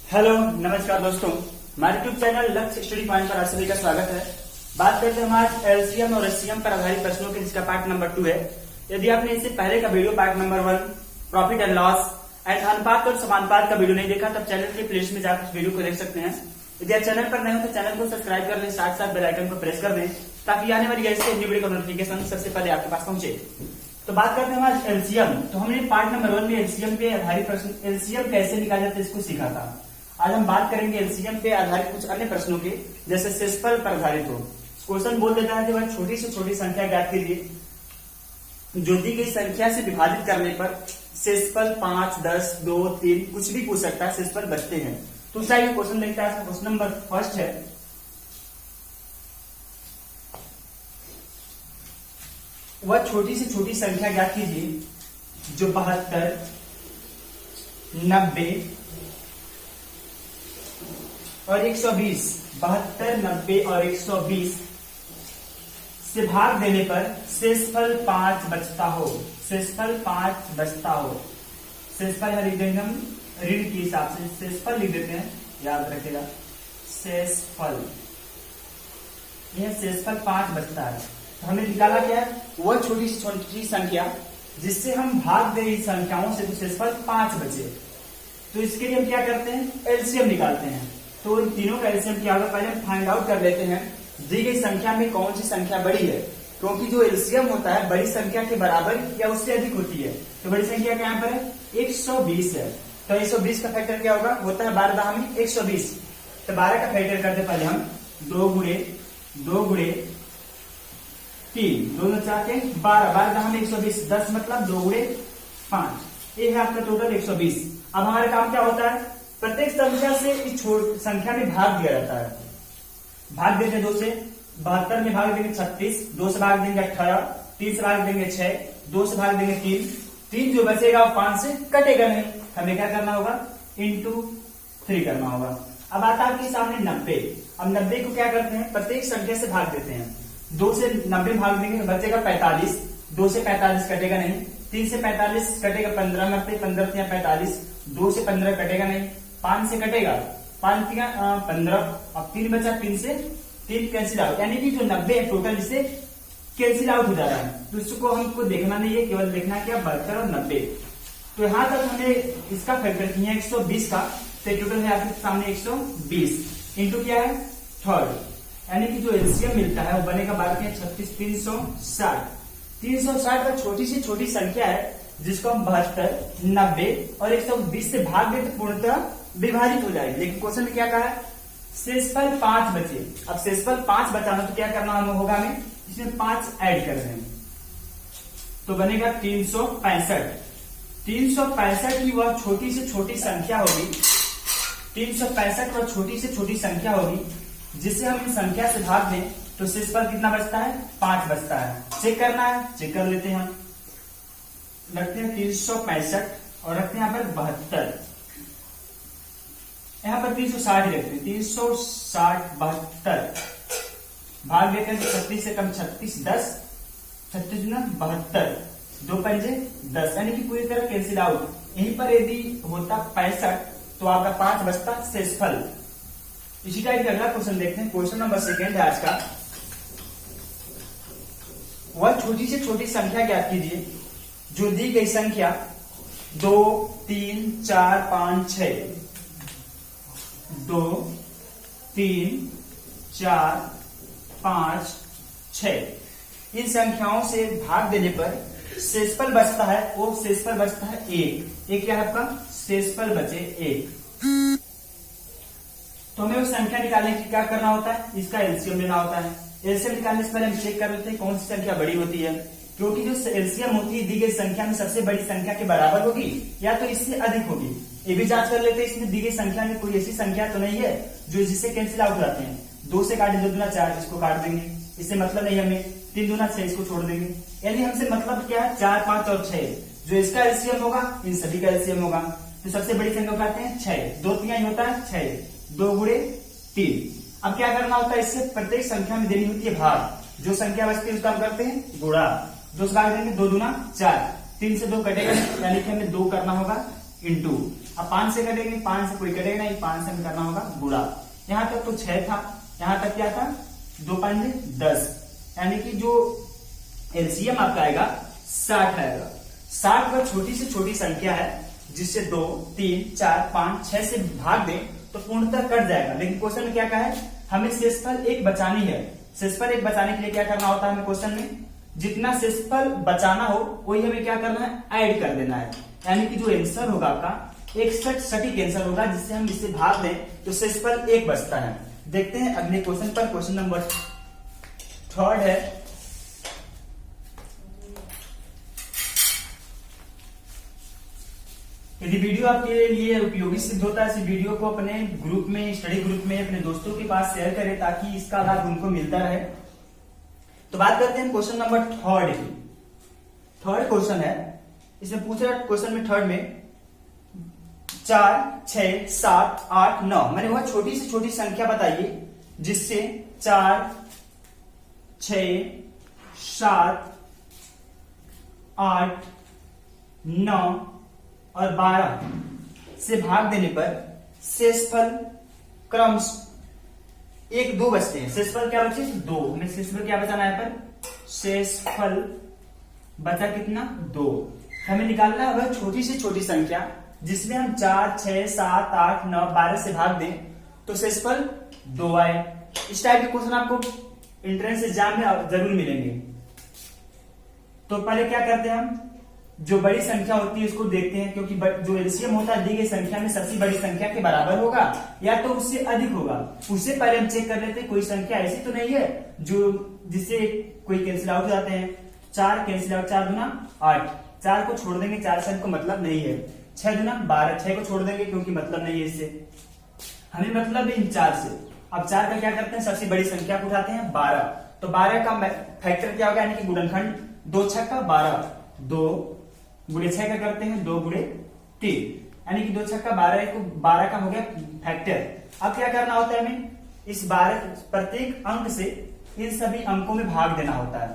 Hello नमस्कार दोस्तों, हमारे यूट्यूब चैनल लक्ष्य स्टडी पॉइंट पर आप सभी का स्वागत है। बात करते हैं हम आज एलसीएम और एचसीएम पर आधारित प्रश्नों के, जिसका पार्ट नंबर 2 है। यदि आपने इससे पहले का video part number 1 profit and loss and अनुपात और समानुपात का वीडियो नहीं देखा, तब चैनल के प्लेलिस्ट में जाकर वीडियो को देख सकते हैं। यदि आप चैनल पर नए हो तो चैनल को सब्सक्राइब कर लें, साथ साथ बेल आइकन को प्रेस कर दें ताकि आने वाली ऐसी न्यू वीडियो का नोटिफिकेशन सबसे पहले आपके पास पहुंचे। तो बात करते हैं आज एलसीएम। तो हमने पार्ट नंबर 1 में एलसीएम पे आधारित प्रश्न, एलसीएम कैसे निकाला जाता है, इसको सीखा था। आज हम बात करेंगे एलसीएम पे आधारित कुछ अन्य प्रश्नों के, जैसे शेषफल पर आधारित हो। क्वेश्चन बोल देता है कि वह छोटी से छोटी संख्या ज्ञात कीजिए जो दी गई संख्या से विभाजित करने पर शेषफल 5, 10, 2, 3 कुछ भी पूछ सकता है, शेषफल बचते हैं। तो चाहिए क्वेश्चन देखता है। क्वेश्चन नंबर फर्स्ट है, वह छोटी से छोटी संख्या ज्ञात कीजिए जो 72, 90 और 120, 72, 90 और 120 से भाग देने पर शेषफल 5 बचता हो। शेषफल 5 बचता हो। शेषफल है लिख देंगे हम ऋण के हिसाब से, शेषफल लिख देते हैं, याद रखेगा शेषफल। यह शेषफल 5 बचता है। तो हमने निकाला क्या है, वह छोटी से छोटी संख्या जिससे हम भाग दे रही संख्याओं से, तो शेषफल 5 बचे। तो इसके लिए हम क्या करते हैं, एलसीएम निकालते हैं। तो इन तीनों का एलसीएम क्या होगा, पहले हम फाइंड आउट कर लेते हैं दी गई संख्या में कौन सी संख्या बड़ी है, क्योंकि जो एलसीएम होता है बड़ी संख्या के बराबर या उससे अधिक होती है। तो बड़ी संख्या क्या यहाँ पर है, 120 है। तो 120 का फैक्टर क्या होगा, होता है 12 में 120। तो 12 का फैक्टर करते पहले हम 2 गुणे 3, दोनों 4 के 12, 12 में 120, 10 मतलब 2 गुणे 5। ये है आपका टोटल 120। अब हमारा काम क्या होता है, प्रत्येक संख्या से इस संख्या में भाग दिया जाता है। भाग देते 2 से, 72 में भाग देंगे 36, 2 से भाग देंगे 18, 3 से भाग देंगे 6, 2 से भाग देंगे 3 जो बचेगा वो 5 से कटेगा नहीं। हमें क्या करना होगा, इंटू 3 करना होगा। अब आता है आपके सामने 90। अब 90 को क्या करते हैं, प्रत्येक संख्या से भाग देते हैं। 2 से 90 भाग देंगे तो बचेगा 45, 2 से 45 कटेगा नहीं, 3 से 45 कटेगा 15, 90 15 से 45, 2 से 15 कटेगा नहीं, 5 से कटेगा 5 का 15, अब 3 बचा, 3 से 3 कैंसिल आउट, यानी कि जो 90 है टोटल इसे कैंसिल आउट हो जा रहा है। तो इसको हमको देखना नहीं है, केवल देखना है क्या, 72 और 90। तो यहां तक हमने इसका फैक्टर किया 120 का, तो टोटल है आपके सामने 120 इंटू क्या है थर्ड, यानी कि जो एलसीएम मिलता है वो बनेगा 12 के 36, 360। 360 का छोटी से छोटी संख्या है जिसको हम 72, 90 और 120 से भाग दे तो पूर्णतः विभाजित हो जाएगी। लेकिन क्वेश्चन में क्या कहा है, शेषफल 5 बचे। अब शेषफल 5 बचाना तो क्या करना होगा, हमें इसमें 5 ऐड कर देंगे तो बनेगा 365। 365 की वह छोटी से छोटी संख्या होगी, 365 वह छोटी से छोटी संख्या होगी जिससे हम इन संख्या से भाग दें तो शेषफल कितना बचता है, 5 बचता है। चेक करना है, चेक कर लेते हैं। रखते हैं 365 और रखते हैं यहाँ पर 72, यहाँ पर 360 ही रखते हैं, 360 72 भाग देते हैं तो 36 से कम 36, 10 36 गुना 72, 2 पंजे 10, यानी कि पूरी तरह कैंसिल आउट। यहीं पर यदि होता 65 तो आपका 5 बचता शेषफल। इसी टाइप का अगला क्वेश्चन देखते हैं। क्वेश्चन नंबर 2 है आज का, वह छोटी से छोटी संख्या ज्ञात कीजिए जो दी गई संख्या 2, 3, 4, 5, 6, 2, 3, 4, 5, 6 इन संख्याओं से भाग देने पर शेषफल बचता है, वो शेषफल बचता है 1। एक क्या है आपका, शेषफल बचे 1। तो हमें उस संख्या निकालने की क्या करना होता है, इसका एलसीएम लेना होता है। एलसीएम निकालने से पहले हम चेक कर लेते हैं कौन सी संख्या बड़ी होती है, क्योंकि जो एलसीएम होती है दी गई संख्या में सबसे बड़ी संख्या के बराबर होगी या तो इससे अधिक होगी। ये भी जांच कर लेते हैं इसमें दी गई संख्या में कोई ऐसी संख्या तो नहीं है जो जिससे कैंसिल आउट हो जाते हैं। 2 से काटे 2 दूना 4, इसको काट देंगे, इससे मतलब नहीं हमें। 3 दूना 6, इसको छोड़ देंगे। यानी हमसे मतलब क्या है, 4, 5 और 6 जो इसका एलसीएम होगा इन सभी का एलसीएम होगा। तो सबसे बड़ी संख्या कहते हैं 6, 2 3 होता है 6, 2 गुणे 3। अब क्या करना होता है, इससे प्रत्येक संख्या में देनी होती है भाग, जो संख्या बचती है उसका हम करते हैं गुणा। 2 से भाग देंगे 2 दूना 4, 3 से 2 कटेगा, यानी कि हमें 2 करना होगा इंटू अब 5 से कटेंगे, 5 से कोई कटेगा नहीं, 5 से हमें करना होगा गुणा। यहां तक तो 6 था, यहां तक क्या था 2 5 10, यानी कि जो एलसीएम आपका आएगा 60 आएगा। 60 वह छोटी से छोटी संख्या है जिससे 2 3 4 5 6 से भाग दें तो पूर्णतः कट जाएगा। लेकिन क्वेश्चन में क्या कहा है, हमें शेषफल 1 बचानी है। शेषफल 1 बचाने के लिए क्या करना होता है हमें क्वेश्चन में, जितना शेषफल बचाना हो वही हमें क्या करना है, ऐड कर देना है। यानी कि जो आंसर होगा आपका 61 सटीक आंसर होगा, जिससे हम इससे भाग दें तो शेषफल 1 बचता है। देखते हैं अगले क्वेश्चन पर। क्वेश्चन नंबर 3 है, यदि वीडियो आपके लिए उपयोगी सिद्ध होता है, इस वीडियो को अपने ग्रुप में, स्टडी ग्रुप में अपने दोस्तों के पास शेयर करें ताकि इसका लाभ उनको मिलता रहे। तो बात करते हैं क्वेश्चन नंबर 3 की। 3rd क्वेश्चन है, इसमें पूछ रहा है क्वेश्चन में 3rd में 4 6 7 8 9, मैंने वह छोटी से छोटी संख्या बताइए जिससे 4 6 7 8 9 और 12 से भाग देने पर शेषफल क्रमश 1 2 बचते हैं। शेषफल क्या बचे 2, हमें शेषफल क्या बचाना है पर शेषफल बचा कितना 2। हमें निकालना है वह छोटी से छोटी संख्या जिसमें हम 4 6 7 8 9 12 से भाग दें तो शेषफल 2 आए। इस टाइप के क्वेश्चन आपको एंट्रेंस एग्जाम में जरूर मिलेंगे। तो पहले क्या करते हैं, हम जो बड़ी संख्या होती है उसको देखते हैं, क्योंकि जो एलसीएम होता है दी गई संख्या में सबसे बड़ी संख्या के बराबर होगा या तो उससे अधिक होगा। उससे पहले हम चेक कर लेते हैं कोई संख्या ऐसी तो नहीं है जो जिससे कोई कैंसिल आउट हो जाते हैं। 4 कैंसिल आउट, 4 दूना 8, 4 को छोड़ देंगे, 4 से हमको मतलब नहीं है। 6 दूना 12, 6 को छोड़ देंगे क्योंकि मतलब नहीं है इससे, हमें मतलब है इन 4 से। अब 4 का क्या करते हैं, सबसे बड़ी संख्या को उठाते हैं 12, तो 12 का फैक्टर क्या होगा, यानी कि गुणनखंड 2 6 का 12, 2 गुणे 6 का करते हैं 2 गुणे 3, यानी कि 2 6 का 12, को 12 का हो गया फैक्टर। अब क्या करना होता है, हमें इस 12 प्रत्येक अंक से इन सभी अंकों में भाग देना होता है।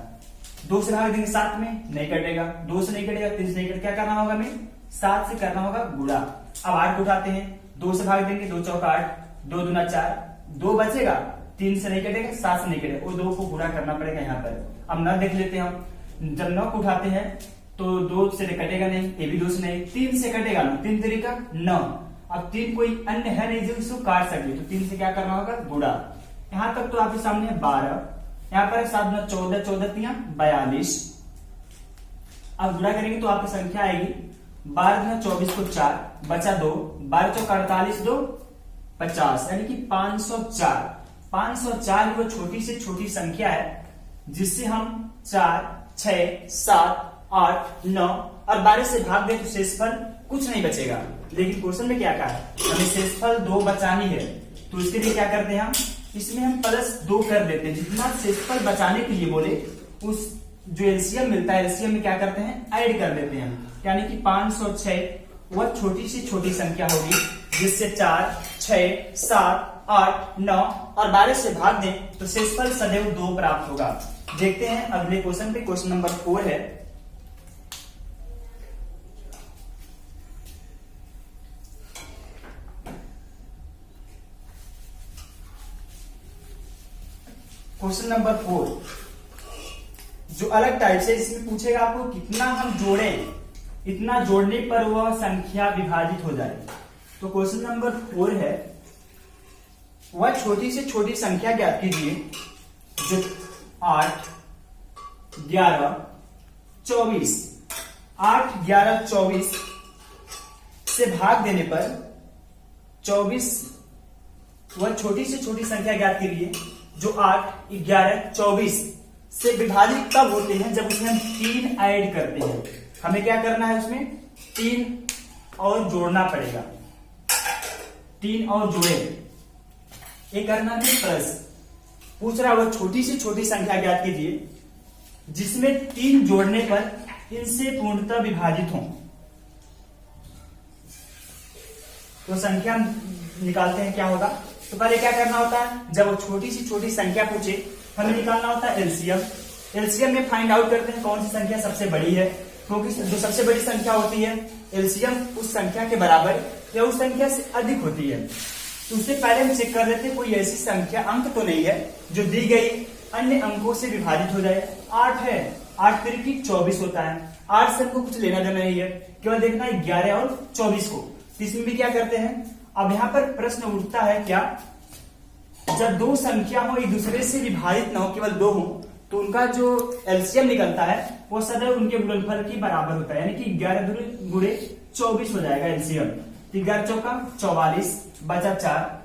2 से भाग देंगे 7 में, नहीं कटेगा, 2 से नहीं कटेगा, 3 से नहीं कटेगा, क्या करना होगा हमें 7 से करना होगा गुणा। अब 8 को उठाते हैं, 2 से भाग देंगे, 2 चौका 8, 2 दूना 4, 2 बचेगा, 3 से नहीं कटेगा, 7 से नहीं कटेगा, वो 2 को गुणा करना पड़ेगा यहाँ पर। अब 9 देख लेते हैं हम, जब 9 को उठाते हैं तो 2 से कटेगा नहीं, ये भी 2 से नहीं, 3 से कटेगा ना, 3 तरीका 9। अब 3 कोई अन्य है नहीं जो इसको काट सके, तो 3 से क्या करना होगा गुणा। यहां तक तो आपके सामने है 12, यहाँ पर 7 9 14, 14 3 42। अब गुणा करेंगे तो आपकी संख्या आएगी 12 24 को 4 बचा 2, 12 चौक 48, 2 50, यानी कि 504। 504 वो छोटी से छोटी संख्या है जिससे हम 4 6 7 8 9 और 12 से भाग दे तो शेषफल कुछ नहीं बचेगा। लेकिन क्वेश्चन में क्या कहा है, हमें शेषफल 2 बचानी है, तो इसके लिए क्या करते हैं हम, इसमें हम +2 कर देते हैं। जितना शेषफल बचाने के लिए बोले उस जो एलसीएम मिलता है, एलसीएम में क्या करते हैं ऐड कर देते हैं, यानी कि 506 वह छोटी से छोटी संख्या होगी जिससे 4 6 7 8 9 और 12 से भाग दें तो शेषफल सदैव 2 प्राप्त होगा। देखते हैं अगले क्वेश्चन पे। क्वेश्चन नंबर 4 है, क्वेश्चन नंबर 4 जो अलग टाइप से, इसमें पूछेगा आपको कितना हम जोड़ें, इतना जोड़ने पर वह संख्या विभाजित हो जाए। तो क्वेश्चन नंबर 4 है, वह छोटी से छोटी संख्या ज्ञात कीजिए जो 8 11 24, 8 11 24 से भाग देने पर 24, वह छोटी से छोटी संख्या ज्ञात कीजिए जो 8 11 24 से विभाजित तब होते हैं जब उसमें हम 3 ऐड करते हैं। हमें क्या करना है, उसमें 3 और जोड़ना पड़ेगा, 3 और जोड़े, ये करना है प्लस। पूछ रहा है छोटी से छोटी संख्या ज्ञात कीजिए जिसमें 3 जोड़ने पर इनसे पूर्णतः विभाजित हों। तो संख्या निकालते हैं, क्या होगा। तो पहले क्या करना होता है, जब वो छोटी सी छोटी संख्या पूछे हमें निकालना होता है एलसीएम। एलसीएम में फाइंड आउट करते हैं कौन सी संख्या सबसे बड़ी है, क्योंकि जो सबसे बड़ी संख्या होती है एलसीएम उस संख्या के बराबर या उस संख्या से अधिक होती है। तो उससे पहले हम चेक कर लेते हैं कोई ऐसी संख्या अंक तो नहीं है जो दी गई अन्य अंकों से विभाजित हो जाए। 8 है, 8 तिरकी 24 होता है। 8 से हमको कुछ लेना देना नहीं है, केवल देखना है 11 और 24 को। तो इसमें भी क्या करते हैं, अब यहाँ पर प्रश्न उठता है क्या, जब दो संख्या हो एक दूसरे से विभाजित ना हो, केवल दो हो, तो उनका जो एलसीएम निकलता है वो सदैव उनके गुणनफल के बराबर होता है, यानी कि 11 गुणे 24 हो जाएगा एलसीएम। 11 चौका 44 बचा 4,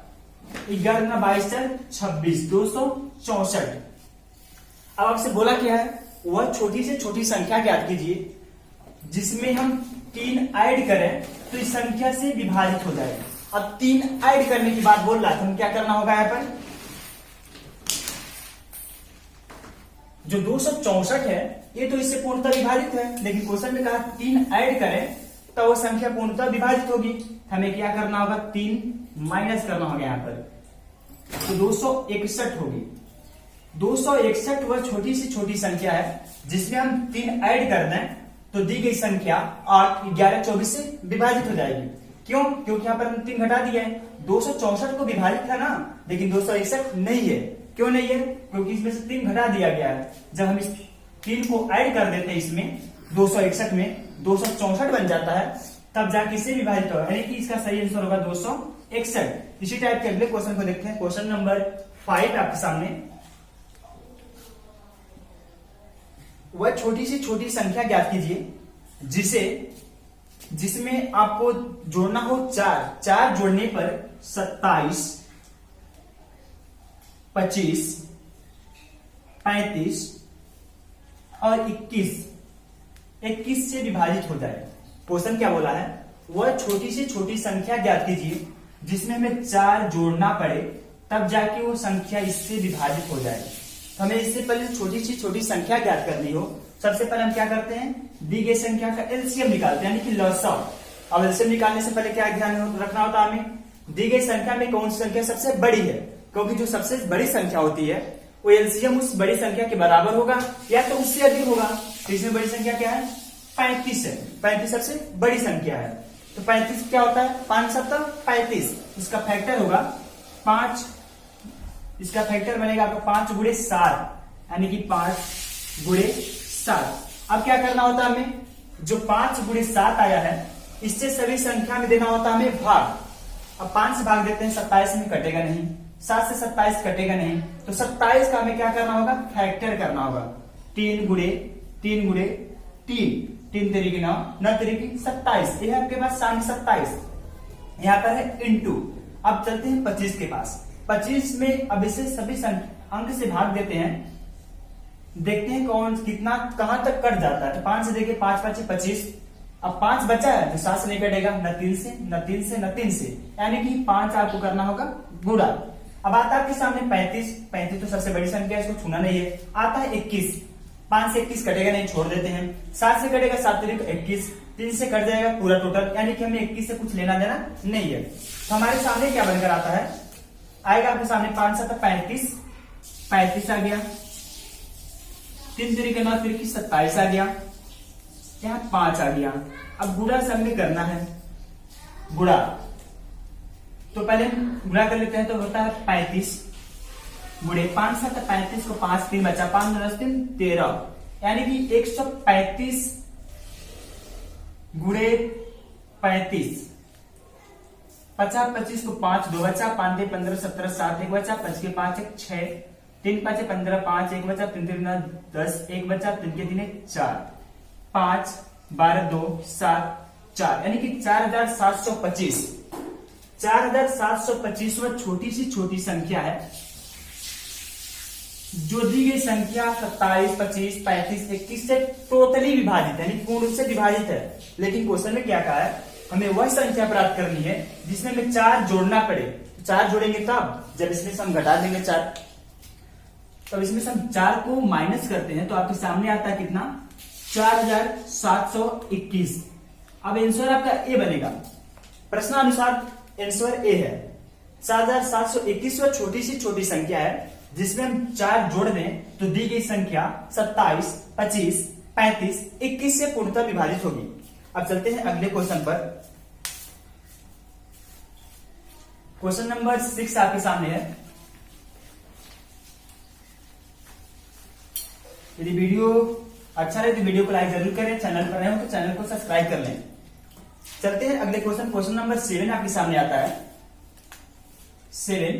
11 गुना 22 26, 264। अब आपसे बोला क्या है, वह छोटी से छोटी संख्या ज्ञात कीजिए जिसमें हम 3 ऐड करें तो इस संख्या से विभाजित हो जाए। अब 3 ऐड करने की बात बोल रहा था, हम क्या करना होगा, यहाँ पर जो 264 है ये तो इससे पूर्णतः विभाजित है, लेकिन क्वेश्चन में कहा 3 ऐड करें तो वो संख्या पूर्णतः विभाजित होगी। हमें क्या करना होगा, 3 माइनस करना होगा यहाँ पर, तो 261 होगी। 261 वह छोटी से छोटी संख्या है जिसमें हम 3 ऐड कर दें तो दी गई संख्या 8, 11, 24 से विभाजित हो जाएगी। क्यों? क्योंकि यहाँ पर हम 3 घटा दिया है। 264 को विभाजित था ना, लेकिन 261 नहीं है। क्यों नहीं है? क्योंकि इसमें से 3 घटा दिया गया है। जब हम इस 3 को ऐड कर देते हैं इसमें 261 में, 264 बन जाता है, तब जाके इसे विभाजित होगा, यानी कि इसका सही आंसर होगा 261। इसी टाइप के अगले क्वेश्चन को देखते हैं। क्वेश्चन नंबर 5 आपके सामने, वह छोटी से छोटी संख्या ज्ञात कीजिए जिसमें आपको जोड़ना हो 4 जोड़ने पर 27, 25, 35 और 21 से विभाजित हो जाए। क्वेश्चन क्या बोला है, वह छोटी से छोटी संख्या ज्ञात कीजिए जिसमें हमें 4 जोड़ना पड़े तब जाके वो संख्या इससे विभाजित हो जाए। हमें इससे पहले छोटी से छोटी संख्या ज्ञात करनी हो, सबसे पहले हम क्या करते हैं, दी गई संख्या का एलसीएम निकालते हैं, यानी कि लसाअ। अब एलसीएम निकालने से पहले क्या ध्यान रखना होता है, हमें दी गई संख्या में कौन सी संख्या सबसे बड़ी है, क्योंकि जो सबसे बड़ी संख्या होती है वो एलसीएम उस बड़ी संख्या के बराबर होगा या तो उससे अधिक होगा। तो इसमें बड़ी संख्या क्या है, 35 है। 35 सबसे बड़ी संख्या है। तो 35 क्या होता है, 5 7 35, इसका फैक्टर होगा 5, इसका फैक्टर बनेगा आपका 5 गुणे 7, यानी कि 5 गुणे 7। अब क्या करना होता है हमें, जो 5 गुणे 7 आया है इससे सभी संख्या में देना होता है हमें भाग। अब 5 से भाग देते हैं, 27 में कटेगा नहीं, 7 से 27 कटेगा नहीं, तो 27 का हमें क्या करना होगा, फैक्टर करना होगा। 3 गुणे 3 गुणे 3, 3 तरीके 9, 9 तरीके 27, ये है आपके पास 27। यहाँ पर है इंटू। अब चलते हैं 25 के पास। 25 में अब इसे सभी अंक से भाग देते हैं, देखते हैं कौन कितना कहां तक कट जाता है। तो 5 से देखिए, 5 5 25, अब 5 बचा है तो 7 से नहीं कटेगा, न 3 से न 3 से न 3 से, यानी कि 5 आपको करना होगा गुणा। अब आता है आपके सामने 35, 35 तो सबसे बड़ी संख्या है, इसको छूना नहीं है। आता है 21, 5 से 21 कटेगा नहीं, छोड़ देते हैं। 7 से कटेगा 7 तरीक 21, 3 से कट जाएगा पूरा टोटल, यानी कि हमें 21 से कुछ लेना देना नहीं है। तो हमारे सामने क्या बनकर आता है, आएगा आपके सामने 5 7 35, 35 आ गया, 3 तरीके 9 तरीके 27 आ गया, यहाँ 5 आ गया। अब गुणा सब में करना है, गुणा तो पहले हम गुणा कर लेते हैं, तो होता है 35 गुणे 5 7 35 को 5 3 बचा, 5 10 3 13, यानी कि 135 गुणे 35, 50 25 को 5 2 बचा, 5 2 15 17 7 1 बचा, 5 के 5 1 6, 3 5 15 5 1 बचा, 3 3 10 1 बचा, 3 के 3 4, 5 12 2 7 4, यानी कि 4725। 4725 वह छोटी सी छोटी संख्या है जो दी गई संख्या 27 25 35 21 से टोटली विभाजित है, यानी पूर्ण रूप से विभाजित है। लेकिन क्वेश्चन में क्या कहा है, हमें वह संख्या प्राप्त करनी है जिसमें हमें 4 जोड़ना पड़े। 4 जोड़ेंगे तब जब इसमें से हम घटा देंगे 4, तब इसमें से हम 4 को माइनस करते हैं तो आपके सामने आता है कितना, 4721। अब आंसर आपका ए बनेगा, प्रश्नानुसार आंसर ए है। 4721 वह छोटी सी छोटी संख्या है जिसमें हम 4 जोड़ दें तो दी गई संख्या 27 25 35 21 से पूर्णतः विभाजित होगी। अब चलते हैं अगले क्वेश्चन पर। क्वेश्चन नंबर 6 आपके सामने है। यदि वीडियो अच्छा लगे तो वीडियो को लाइक जरूर करें, चैनल पर नए हो तो चैनल को सब्सक्राइब कर लें। चलते हैं अगले क्वेश्चन नंबर 7 आपके सामने आता है। 7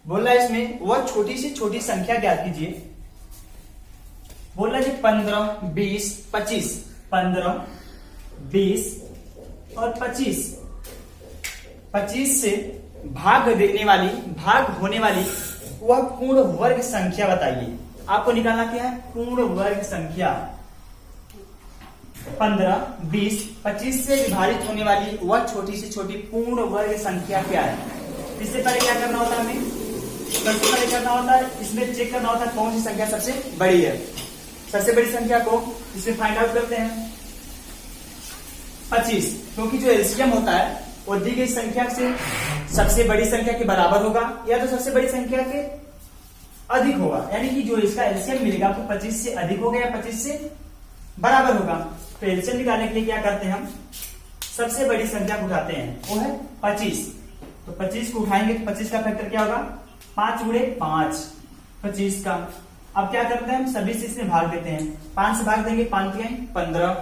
बोल रहा है इसमें वह छोटी से छोटी संख्या ज्ञात कीजिए। बोल रहा है 15, 20, 25, 15, 20 और 25। 25 से भाग होने वाली वह पूर्ण वर्ग संख्या बताइए। आपको निकालना क्या है? पूर्ण वर्ग संख्या। 15, 20, 25 से विभाजित होने वाली वह छोटी से छोटी पूर्ण वर्ग संख्या क्या है? इससे पहले क्या करना होता है हमें? सबसे पहले करना होता है इसमें चेक करना होता है कौन सी संख्या सबसे बड़ी है। सबसे बड़ी संख्या को इसमें फाइंड आउट करते हैं 25, क्योंकि जो एलसीएम होता है वो दी गई संख्या से सबसे बड़ी संख्या के बराबर होगा या तो सबसे बड़ी संख्या के अधिक होगा, यानी कि जो इसका एलसीएम मिलेगा आपको 25 से अधिक होगा या 25 से बराबर होगा। तो एलसीएम निकालने के लिए क्या करते हैं हम? सबसे बड़ी संख्या को उठाते हैं, वो है 25। तो 25 को उठाएंगे तो 25 का फैक्टर क्या होगा? 5 गुणे 5, 25 का। अब क्या करते हैं हम? सभी से इसमें भाग देते हैं। 5 से भाग देंगे, 5 के 15,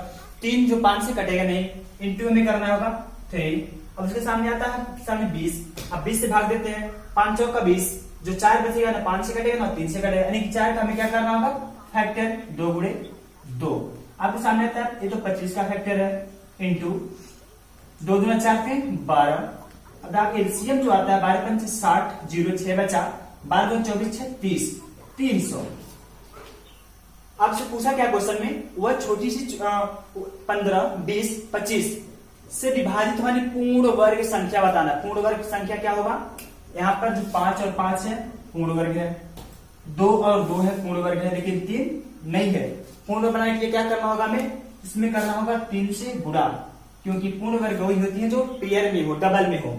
3 जो 5 से कटेगा नहीं, इंटू में करना होगा 3। अब उसके सामने आता है सामने 20। अब 20 से भाग देते हैं, 5 चौका 20, जो 4 बचेगा ना 5 से कटेगा ना 3 से कटेगा, यानी कि 4 का हमें क्या करना होगा? फैक्टर 2 गुणे 2। आपके सामने आता है ये तो 25 का फैक्टर है, इंटू 2 दूना 4 के 12। अब आपके एलसीएम जो आता है 12 पंच 60, 0 6 बचा, 12 दूना 24 6 30, 300। आपसे पूछा क्या क्वेश्चन में? वह छोटी सी 15, 20, 25 से विभाजित वाली पूर्ण वर्ग संख्या बताना। पूर्ण वर्ग संख्या क्या होगा? यहाँ पर जो 5 और 5 है पूर्ण वर्ग है, 2 और 2 है पूर्ण वर्ग है, लेकिन 3 नहीं है। पूर्ण बनाने के लिए क्या करना होगा हमें? इसमें करना होगा 3 से गुणा, क्योंकि पूर्ण वर्ग वही होती है जो पेयर में हो, डबल में हो।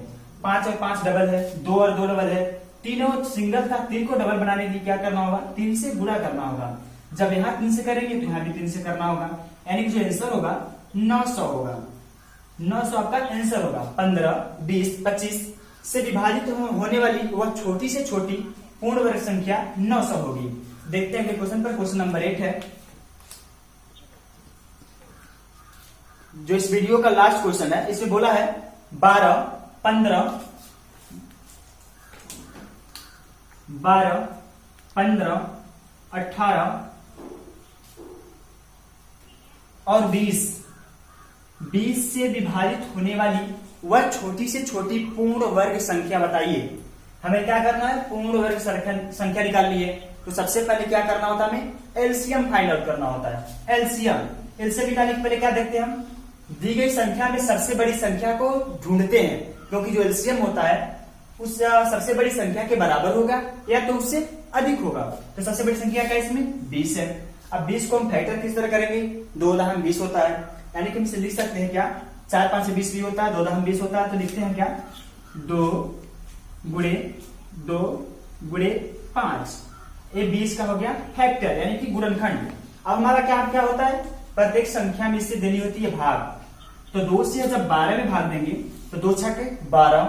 5 और 5 डबल है, 2 और 2 डबल है, 3 और सिंगल था, 3 को डबल बनाने के लिए क्या करना होगा? 3 से गुणा करना होगा। जब यहाँ 3 से करेंगे तो यहाँ भी 3 से करना होगा, यानी कि जो आंसर होगा 900 होगा। 900 आपका आंसर होगा। 15, 20, 25 से विभाजित होने वाली वह छोटी से छोटी पूर्ण वर्ग संख्या 900 होगी। देखते हैं क्वेश्चन पर। क्वेश्चन नंबर 8 है, जो इस वीडियो का लास्ट क्वेश्चन है। इसमें बोला है 12, 15, 18 और 20 से विभाजित होने वाली वह छोटी से छोटी पूर्ण वर्ग संख्या बताइए। हमें क्या करना है? पूर्ण वर्ग संख्या निकालनी है। तो सबसे पहले क्या करना होता है? हमें एलसीएम फाइंड आउट करना होता है। एलसीएम निकालने के पहले क्या देखते हैं हम? दी गई संख्या में सबसे बड़ी संख्या को ढूंढते हैं, क्योंकि जो एलसीएम होता है उस सबसे बड़ी संख्या के बराबर होगा या तो उससे अधिक होगा। तो सबसे बड़ी संख्या क्या इसमें? 20 है। अब 20 को हम फैक्टर किस तरह करेंगे? 2 दहम 20 होता है, यानी कि हम इसे लिख सकते हैं क्या? 4 5 से 20 भी होता है, 2 दहम 20 होता है, तो लिखते हैं क्या? 2 गुणे 2 गुणे 5। ये 20 का हो गया फैक्टर, यानी कि गुणनखंड। अब हमारा क्या होता है? प्रत्येक संख्या में इससे देनी होती है भाग। तो 2 से जब 12 में भाग देंगे तो 2 छठे 12,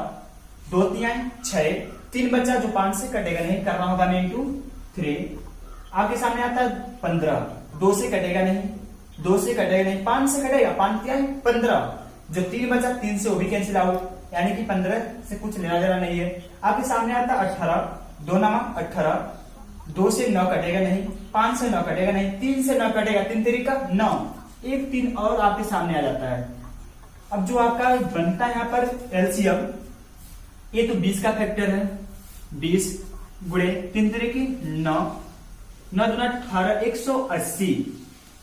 2 3 6, 3 बचा जो 5 से कटेगा नहीं, करना होगा में इंटू 3। आपके सामने आता है 15, 2 से कटेगा नहीं, 2 से कटेगा नहीं, 5 से कटेगा, 5 3 15, जो 3 बचा 3 से वो भी कैंसिल आउट, यानी कि 15 से कुछ लेना देना नहीं है। आपके सामने आता है 18, 2 9 18, 2 से 9 कटेगा नहीं, 5 से 9 कटेगा नहीं, 3 से 9 कटेगा, 3 तरीका 9, एक 3 और आपके सामने आ जाता है। अब जो आपका बनता है यहाँ पर एलसीएम, ये तो 20 का फैक्टर है, 20 गुणे 3 तरीके 9, 9 दूना 18, 180।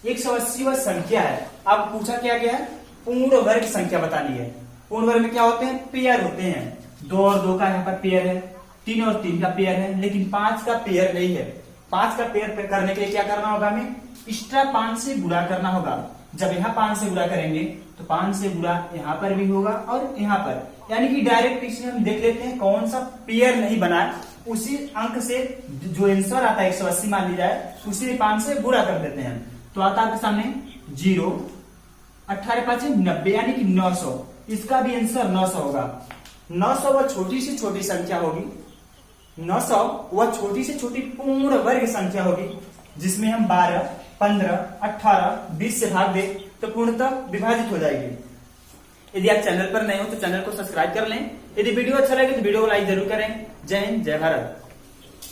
180 वह संख्या है। अब पूछा क्या गया है? पूर्ण वर्ग संख्या बतानी है। पूर्ण वर्ग में क्या होते हैं? पेयर होते हैं। 2 और 2 का यहाँ पर पेयर है, 3 और 3 का पेयर है, लेकिन 5 का पेयर नहीं है। 5 का पेयर करने के लिए क्या करना होगा? हमें एक्स्ट्रा 5 से गुणा करना होगा। जब यहाँ 5 से गुणा करेंगे तो 5 से गुणा यहाँ पर भी होगा और यहाँ पर, यानी कि डायरेक्ट इसमें हम देख लेते हैं कौन सा पेयर नहीं बना है, उसी अंक से जो आंसर आता है 180 मान ली जाए, उसी 5 से गुणा कर देते हैं। तो आता है आपके सामने 0, 18 5 90, यानी कि 900। इसका भी आंसर 900 होगा। 900 वह छोटी से छोटी संख्या होगी, 900 वह छोटी से छोटी पूर्ण वर्ग संख्या होगी जिसमें हम 12, 15, 18, 20 से भाग दे तो पूर्णतः विभाजित हो जाएगी। यदि आप चैनल पर नए हो तो चैनल को सब्सक्राइब कर लें। यदि वीडियो अच्छा लगे तो वीडियो को लाइक जरूर करें। जय हिंद, जय भारत।